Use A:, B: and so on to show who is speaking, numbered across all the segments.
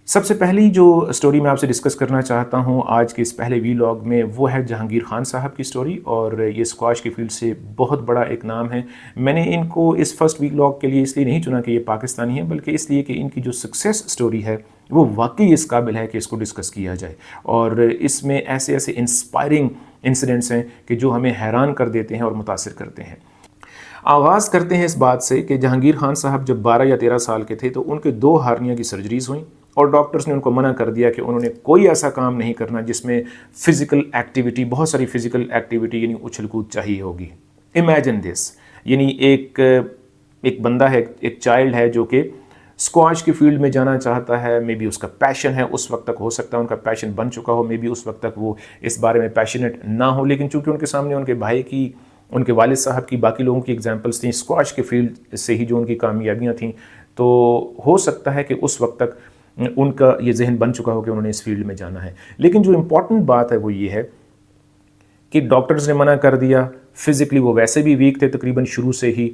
A: سب سے پہلی جو سٹوری میں آپ سے ڈسکس کرنا چاہتا ہوں آج کے اس پہلے ویلاگ میں وہ ہے جہانگیر خان صاحب کی سٹوری، اور یہ اسکواش کی فیلڈ سے بہت بڑا ایک نام ہے۔ میں نے ان کو اس فرسٹ ویلاگ کے لیے اس لیے نہیں چنا کہ یہ پاکستانی ہیں، بلکہ اس لیے کہ ان کی جو سکسیس سٹوری ہے وہ واقعی اس قابل ہے کہ اس کو ڈسکس کیا جائے، اور اس میں ایسے ایسے انسپائرنگ انسیڈنٹس ہیں کہ جو ہمیں حیران کر دیتے ہیں اور متاثر کرتے ہیں۔ آغاز کرتے ہیں اس بات سے کہ جہانگیر خان صاحب جب 12 یا 13 سال کے تھے تو ان کے 2 ہارنیاں کی سرجریز ہوئیں، اور ڈاکٹرز نے ان کو منع کر دیا کہ انہوں نے کوئی ایسا کام نہیں کرنا جس میں فزیکل ایکٹیویٹی، بہت ساری فزیکل ایکٹیویٹی یعنی اچھل کود چاہیے ہوگی۔ امیجن دس، یعنی ایک بندہ ہے، ایک چائلڈ ہے جو کہ اسکواش کی فیلڈ میں جانا چاہتا ہے، مے بی اس کا پیشن ہے، اس وقت تک ہو سکتا ہے ان کا پیشن بن چکا ہو، مے بی اس وقت تک وہ اس بارے میں پیشنیٹ نہ ہو، لیکن چونکہ ان کے سامنے ان کے بھائی کی، ان کے والد صاحب کی، باقی لوگوں کی ایگزامپلس تھیں اسکواش کے فیلڈ سے ہی جو ان کی کامیابیاں تھیں، تو ہو سکتا ہے کہ اس وقت تک ان کا یہ ذہن بن چکا ہو کہ انہوں نے اس فیلڈ میں جانا ہے۔ لیکن جو امپورٹنٹ بات ہے وہ یہ ہے کہ ڈاکٹرز نے منع کر دیا، فزیکلی وہ ویسے بھی ویک تھے تقریباً شروع سے ہی،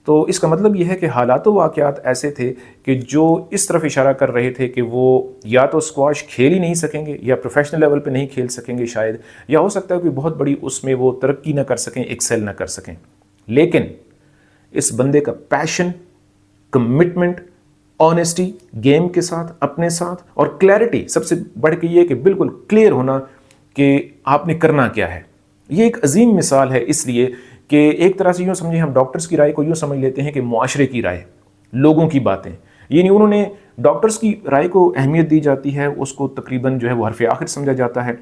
A: تو اس کا مطلب یہ ہے کہ حالات و واقعات ایسے تھے کہ جو اس طرف اشارہ کر رہے تھے کہ وہ یا تو اسکواش کھیل ہی نہیں سکیں گے، یا پروفیشنل لیول پہ نہیں کھیل سکیں گے شاید، یا ہو سکتا ہے کوئی بہت بڑی اس میں وہ ترقی نہ کر سکیں، ایکسل نہ کر سکیں۔ لیکن اس بندے کا پیشن، کمٹمنٹ، آنیسٹی گیم کے ساتھ، اپنے ساتھ، اور کلیئرٹی، سب سے بڑھ کے یہ کہ بالکل کلیئر ہونا کہ آپ نے کرنا کیا ہے، یہ ایک عظیم مثال ہے۔ اس لیے کہ ایک طرح سے یوں سمجھیں، ہم ڈاکٹرز کی رائے کو یوں سمجھ لیتے ہیں کہ معاشرے کی رائے، لوگوں کی باتیں، یعنی انہوں نے ڈاکٹرز کی رائے کو اہمیت دی جاتی ہے، اس کو تقریباً جو ہے وہ حرف آخر سمجھا جاتا ہے۔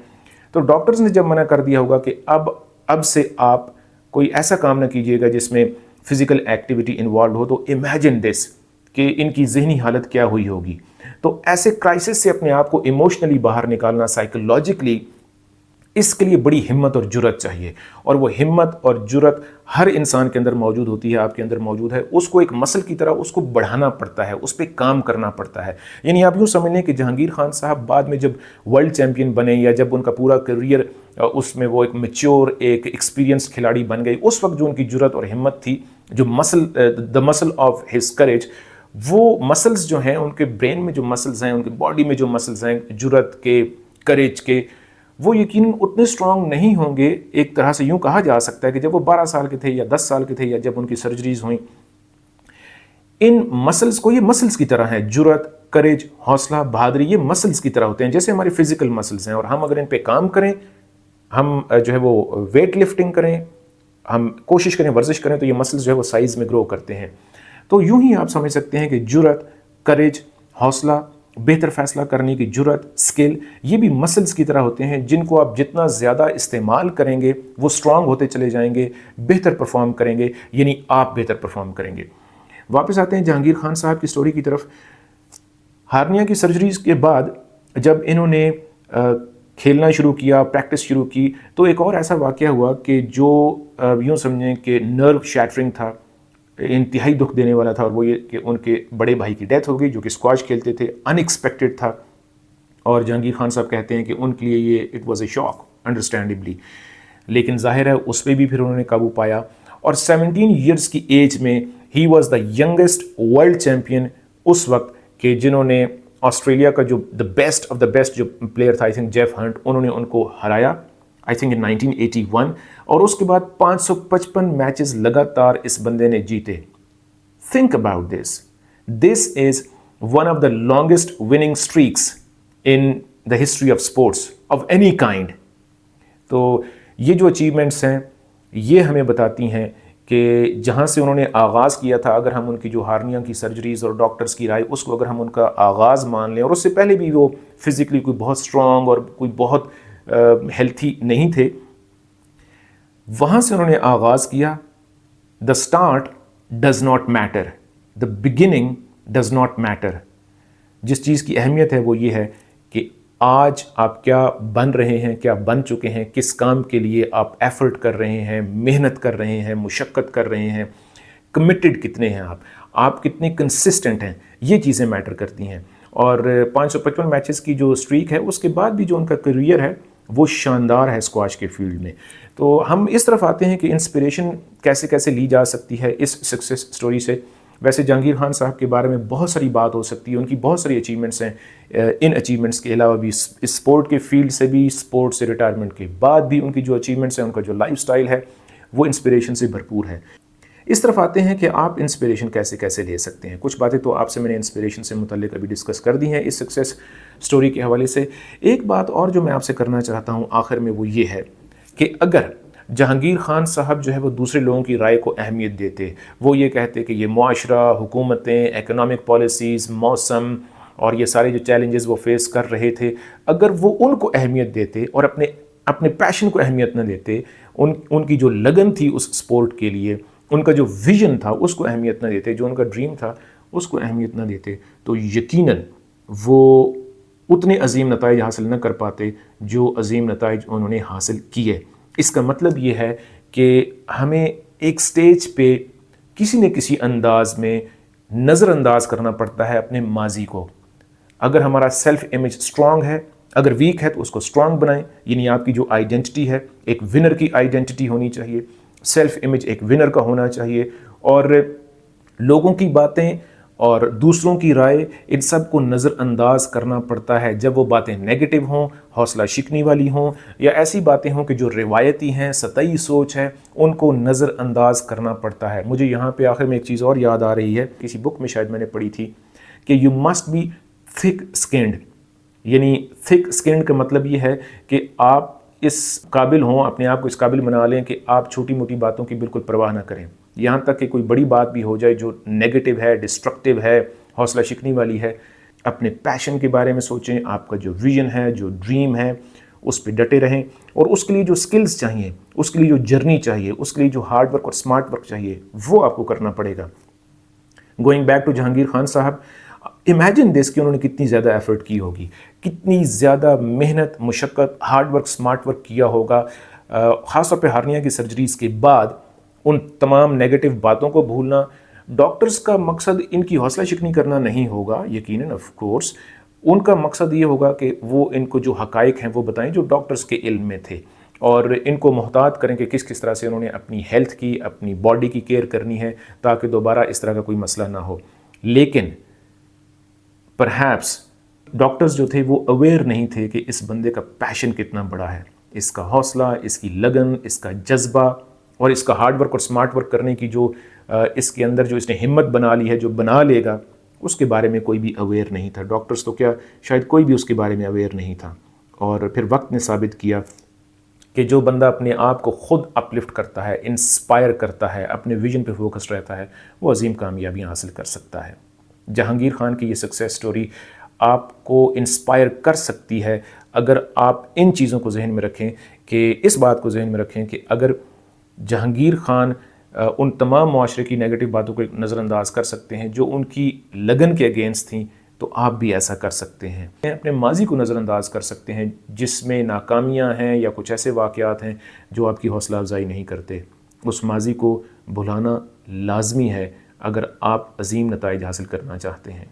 A: تو ڈاکٹرز نے جب منع کر دیا ہوگا کہ اب سے آپ کوئی ایسا کام نہ کیجیے گا جس میں فزیکل ایکٹیویٹی انوالوڈ ہو، تو امیجن دس کہ ان کی ذہنی حالت کیا ہوئی ہوگی۔ تو ایسے کرائسس سے اپنے آپ کو ایموشنلی باہر نکالنا، سائیکولوجیکلی، اس کے لیے بڑی ہمت اور جرت چاہیے، اور وہ ہمت اور جرت ہر انسان کے اندر موجود ہوتی ہے، آپ کے اندر موجود ہے۔ اس کو ایک مسل کی طرح اس کو بڑھانا پڑتا ہے، اس پہ کام کرنا پڑتا ہے۔ یعنی آپ یوں سمجھ لیں کہ جہانگیر خان صاحب بعد میں جب ورلڈ چیمپئن بنے، یا جب ان کا پورا کیریئر اس میں وہ ایک میچور، ایک ایکسپیرینس کھلاڑی بن گئی، اس وقت جو ان کی جرت اور ہمت تھی، جو دا مسل آف ہز کریج، وہ مسلز جو ہیں، ان کے برین میں جو مسلز ہیں، ان کے باڈی میں جو مسلز ہیں جرت کے، کریج کے، وہ یقیناً اتنے اسٹرانگ نہیں ہوں گے۔ ایک طرح سے یوں کہا جا سکتا ہے کہ جب وہ 12 سال کے تھے یا 10 سال کے تھے، یا جب ان کی سرجریز ہوئیں، ان مسلز کو، یہ مسلز کی طرح ہیں، جرت، کریج، حوصلہ، بہادری، یہ مسلز کی طرح ہوتے ہیں جیسے ہمارے فزیکل مسلز ہیں، اور ہم اگر ان پہ کام کریں، ہم جو ہے وہ ویٹ لفٹنگ کریں، ہم کوشش کریں، ورزش کریں، تو یہ مسلز جو ہے وہ سائز میں گرو کرتے ہیں۔ تو یوں ہی آپ سمجھ سکتے ہیں کہ جرت، کریج، حوصلہ، بہتر فیصلہ کرنے کی جرت، سکل، یہ بھی مسلز کی طرح ہوتے ہیں جن کو آپ جتنا زیادہ استعمال کریں گے وہ سٹرانگ ہوتے چلے جائیں گے، بہتر پرفارم کریں گے، یعنی آپ بہتر پرفارم کریں گے۔ واپس آتے ہیں جہانگیر خان صاحب کی سٹوری کی طرف۔ ہارنیا کی سرجریز کے بعد جب انہوں نے کھیلنا شروع کیا، پریکٹس شروع کی، تو ایک اور ایسا واقعہ ہوا کہ جو یوں سمجھیں کہ نرو شیٹرنگ تھا، انتہائی دکھ دینے والا تھا، اور وہ یہ کہ ان کے بڑے بھائی کی ڈیتھ ہو گئی جو کہ اسکواش کھیلتے تھے، ان ایکسپیکٹڈ تھا، اور جہانگیر خان صاحب کہتے ہیں کہ ان کے لیے یہ اٹ واز اے شاک، انڈرسٹینڈیبلی، لیکن ظاہر ہے اس پہ بھی پھر انہوں نے قابو پایا، اور 17 ایئرس کی ایج میں he was the youngest world champion اس وقت، کہ جنہوں نے آسٹریلیا کا جو the best of the best جو پلیئر تھا، آئی تھنک جیف ہنٹ، انہوں نے ان کو ہرایا، آئی تھنک ان 1981، اور اس کے بعد 555 میچز لگاتار اس بندے نے جیتے۔ Think about this is one of the longest winning streaks in the history of sports of any kind. تو یہ جو اچیومنٹس ہیں یہ ہمیں بتاتی ہیں کہ جہاں سے انہوں نے آغاز کیا تھا، اگر ہم ان کی جو ہارنیاں کی سرجریز اور ڈاکٹرز کی رائے، اس کو اگر ہم ان کا آغاز مان لیں، اور اس سے پہلے بھی وہ فزیکلی کوئی بہت اسٹرانگ اور کوئی بہت ہیلتھی نہیں تھے، وہاں سے انہوں نے آغاز کیا۔ The start does not matter, the beginning does not matter. جس چیز کی اہمیت ہے وہ یہ ہے کہ آج آپ کیا بن رہے ہیں، کیا بن چکے ہیں، کس کام کے لیے آپ ایفرٹ کر رہے ہیں، محنت کر رہے ہیں، مشقت کر رہے ہیں، کمیٹڈ کتنے ہیں آپ کتنے کنسسٹنٹ ہیں، یہ چیزیں میٹر کرتی ہیں۔ اور 555 میچز کی جو اسٹریک ہے، اس کے بعد بھی جو ان کا کیریئر ہے وہ شاندار ہے اسکواش کے فیلڈ میں۔ تو ہم اس طرف آتے ہیں کہ انسپریشن کیسے لی جا سکتی ہے اس سکسیس سٹوری سے۔ ویسے جہانگیر خان صاحب کے بارے میں بہت ساری بات ہو سکتی ہے، ان کی بہت ساری اچیومنٹس ہیں، ان اچیومنٹس کے علاوہ بھی اسپورٹ کے فیلڈ سے بھی، اسپورٹ سے ریٹائرمنٹ کے بعد بھی ان کی جو اچیومنٹس ہیں، ان کا جو لائف سٹائل ہے وہ انسپریشن سے بھرپور ہے۔ اس طرف آتے ہیں کہ آپ انسپریشن کیسے لے سکتے ہیں۔ کچھ باتیں تو آپ سے میں نے انسپریشن سے متعلق ابھی ڈسکس کر دی ہیں اس سکسیس سٹوری کے حوالے سے۔ ایک بات اور جو میں آپ سے کرنا چاہتا ہوں آخر میں وہ یہ ہے کہ اگر جہانگیر خان صاحب جو ہے وہ دوسرے لوگوں کی رائے کو اہمیت دیتے، وہ یہ کہتے کہ یہ معاشرہ، حکومتیں، اکنامک پالیسیز، موسم اور یہ سارے جو چیلنجز وہ فیس کر رہے تھے، اگر وہ ان کو اہمیت دیتے اور اپنے پیشن کو اہمیت نہ دیتے، ان کی جو لگن تھی اس سپورٹ کے لیے، ان کا جو ویژن تھا اس کو اہمیت نہ دیتے، جو ان کا ڈریم تھا اس کو اہمیت نہ دیتے، تو یقیناً وہ اتنے عظیم نتائج حاصل نہ کر پاتے جو عظیم نتائج انہوں نے حاصل کیے۔ اس کا مطلب یہ ہے کہ ہمیں ایک سٹیج پہ کسی نہ کسی انداز میں نظر انداز کرنا پڑتا ہے اپنے ماضی کو۔ اگر ہمارا سیلف امیج سٹرونگ ہے، اگر ویک ہے تو اس کو سٹرونگ بنائیں، یعنی آپ کی جو آئیڈینٹی ہے ایک ونر کی آئیڈینٹی ہونی چاہیے، سیلف امیج ایک ونر کا ہونا چاہیے، اور لوگوں کی باتیں اور دوسروں کی رائے ان سب کو نظر انداز کرنا پڑتا ہے جب وہ باتیں نیگیٹو ہوں، حوصلہ شکنی والی ہوں، یا ایسی باتیں ہوں کہ جو روایتی ہیں، سطحی سوچ ہے، ان کو نظر انداز کرنا پڑتا ہے۔ مجھے یہاں پہ آخر میں ایک چیز اور یاد آ رہی ہے، کسی بک میں شاید میں نے پڑھی تھی کہ یو مسٹ بی تھک اسکنڈ، یعنی تھک اسکنڈ کا مطلب یہ ہے کہ آپ اس قابل ہوں، اپنے آپ کو اس قابل بنا لیں کہ آپ چھوٹی موٹی باتوں کی بالکل پرواہ نہ کریں، یہاں تک کہ کوئی بڑی بات بھی ہو جائے جو نیگیٹو ہے، ڈسٹرکٹیو ہے، حوصلہ شکنی والی ہے، اپنے پیشن کے بارے میں سوچیں، آپ کا جو ویژن ہے، جو ڈریم ہے، اس پہ ڈٹے رہیں، اور اس کے لیے جو سکلز چاہیے، اس کے لیے جو جرنی چاہیے، اس کے لیے جو ہارڈ ورک اور سمارٹ ورک چاہیے، وہ آپ کو کرنا پڑے گا۔ Going back to Jahangir Khan صاحب، امیجن دس کہ انہوں نے کتنی زیادہ ایفرٹ کی ہوگی، کتنی زیادہ محنت، مشقت، ہارڈ ورک، سمارٹ ورک کیا ہوگا، خاص طور پہ ہارنیا کی سرجریز کے بعد ان تمام نیگیٹو باتوں کو بھولنا۔ ڈاکٹرز کا مقصد ان کی حوصلہ شکنی کرنا نہیں ہوگا، یقیناً آف کورس ان کا مقصد یہ ہوگا کہ وہ ان کو جو حقائق ہیں وہ بتائیں جو ڈاکٹرز کے علم میں تھے، اور ان کو محتاط کریں کہ کس طرح سے انہوں نے اپنی ہیلتھ کی، اپنی باڈی کی کیئر کرنی ہے تاکہ دوبارہ اس طرح کا کوئی مسئلہ نہ ہو۔ لیکن پرہیپس ڈاکٹرز جو تھے وہ اویئر نہیں تھے کہ اس بندے کا پیشن کتنا بڑا ہے، اس کا حوصلہ، اس کی لگن، اس کا جذبہ، اور اس کا ہارڈ ورک اور سمارٹ ورک کرنے کی جو اس کے اندر جو اس نے ہمت بنا لی ہے، جو بنا لے گا، اس کے بارے میں کوئی بھی اویئر نہیں تھا۔ ڈاکٹرز تو کیا، شاید کوئی بھی اس کے بارے میں اویئر نہیں تھا۔ اور پھر وقت نے ثابت کیا کہ جو بندہ اپنے آپ کو خود اپلفٹ کرتا ہے، انسپائر کرتا ہے، اپنے ویژن پہ فوکس رہتا ہے، وہ عظیم کامیابیاں حاصل کر سکتا ہے۔ جہانگیر خان کی یہ سکسیس سٹوری آپ کو انسپائر کر سکتی ہے اگر آپ ان چیزوں کو ذہن میں رکھیں، کہ اس بات کو ذہن میں رکھیں کہ اگر جہانگیر خان ان تمام معاشرے کی نیگیٹو باتوں کو نظر انداز کر سکتے ہیں جو ان کی لگن کے اگینسٹ تھیں، تو آپ بھی ایسا کر سکتے ہیں۔ اپنے ماضی کو نظر انداز کر سکتے ہیں جس میں ناکامیاں ہیں یا کچھ ایسے واقعات ہیں جو آپ کی حوصلہ افزائی نہیں کرتے۔ اس ماضی کو بھلانا لازمی ہے اگر آپ عظیم نتائج حاصل کرنا چاہتے ہیں۔